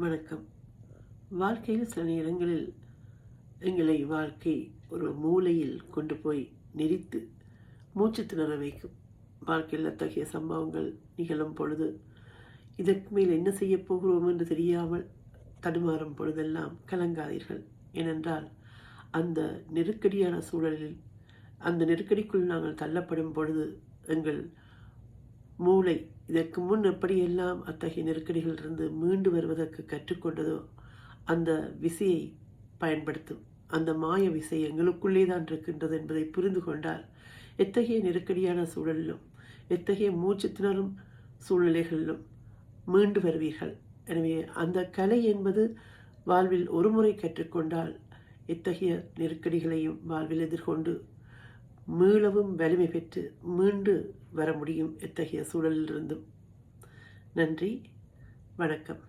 வணக்கம். வாழ்க்கையில் சில நேரங்களில் எங்களை வாழ்க்கை ஒரு மூலையில் கொண்டு போய் நிறுத்து மூச்சு திணற வைக்கும். வாழ்க்கையில் அத்தகைய சம்பவங்கள் நிகழும் பொழுது இதற்கு மேல் என்ன செய்யப் போகிறோம் என்று தெரியாமல் தடுமாறும் பொழுதெல்லாம் கலங்காதீர்கள். ஏனென்றால் அந்த நெருக்கடியான சூழலில் அந்த நெருக்கடிக்குள் நாங்கள் தள்ளப்படும் பொழுது எங்கள் மூளை இதற்கு முன் எப்படியெல்லாம் அத்தகைய நெருக்கடிகளிலிருந்து மீண்டு வருவதற்கு கற்றுக்கொண்டதோ அந்த விசையை பயன்படுத்தும். அந்த மாய விசை எங்களுக்குள்ளே தான் இருக்கின்றது என்பதை புரிந்து கொண்டால் எத்தகைய நெருக்கடியான சூழலிலும் எத்தகைய மூச்சு திணறும் சூழ்நிலைகளிலும் மீண்டு வருவீர்கள். எனவே அந்த கலை என்பது வாழ்வில் ஒரு முறை கற்றுக்கொண்டால் எத்தகைய நெருக்கடிகளையும் வாழ்வில் எதிர்கொண்டு மீளவும் வலிமை பெற்று மீண்டு வர முடியும் எத்தகைய சூழலிலிருந்தும். நன்றி, வணக்கம்.